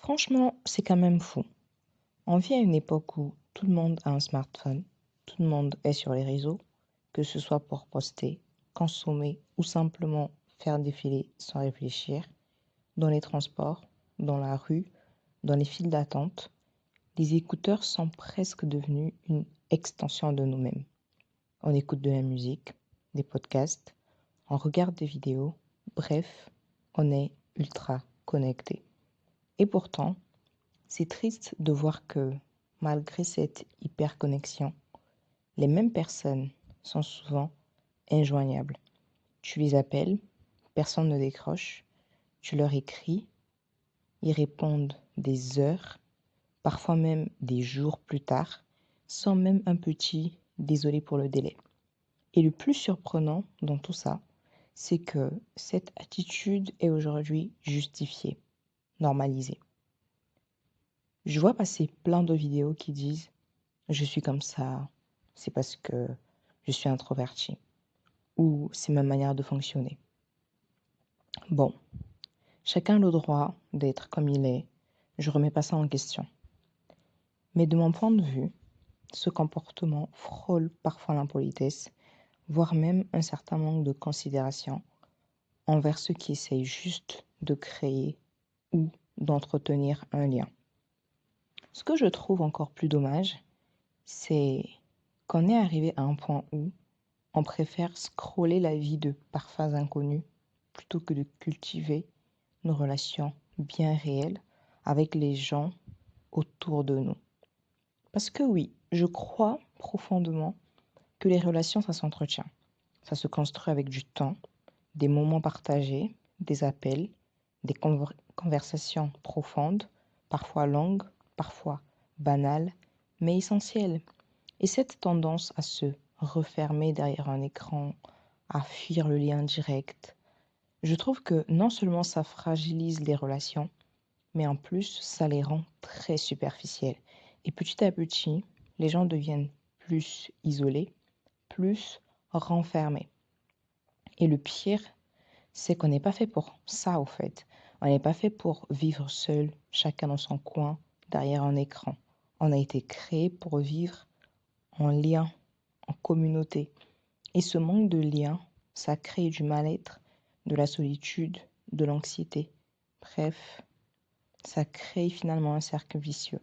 Franchement, c'est quand même fou. On vit à une époque où tout le monde a un smartphone, tout le monde est sur les réseaux, que ce soit pour poster, consommer ou simplement faire défiler sans réfléchir, dans les transports, dans la rue, dans les files d'attente. Les écouteurs sont presque devenus une extension de nous-mêmes. On écoute de la musique, des podcasts, on regarde des vidéos, bref, on est ultra connecté. Et pourtant, c'est triste de voir que, malgré cette hyperconnexion, les mêmes personnes sont souvent injoignables. Tu les appelles, personne ne décroche, tu leur écris, ils répondent des heures, parfois même des jours plus tard, sans même un petit désolé pour le délai. Et le plus surprenant dans tout ça, c'est que cette attitude est aujourd'hui justifiée, normalisée. Je vois passer plein de vidéos qui disent je suis comme ça, c'est parce que je suis introverti ou c'est ma manière de fonctionner. Bon, chacun a le droit d'être comme il est, je remets pas ça en question. Mais de mon point de vue, ce comportement frôle parfois l'impolitesse, voire même un certain manque de considération envers ceux qui essayent juste de créer ou d'entretenir un lien. Ce que je trouve encore plus dommage, c'est qu'on est arrivé à un point où on préfère scroller la vie de parfaits inconnus plutôt que de cultiver nos relations bien réelles avec les gens autour de nous. Parce que oui, je crois profondément que les relations, ça s'entretient. Ça se construit avec du temps, des moments partagés, des appels, des conversations profondes, parfois longues, parfois banales, mais essentielles. Et cette tendance à se refermer derrière un écran, à fuir le lien direct, je trouve que non seulement ça fragilise les relations, mais en plus ça les rend très superficielles. Et petit à petit, les gens deviennent plus isolés, plus renfermés. Et le pire, c'est qu'on n'est pas fait pour ça, au fait. On n'est pas fait pour vivre seul, chacun dans son coin, derrière un écran. On a été créé pour vivre en lien, en communauté. Et ce manque de lien, ça crée du mal-être, de la solitude, de l'anxiété. Bref, ça crée finalement un cercle vicieux.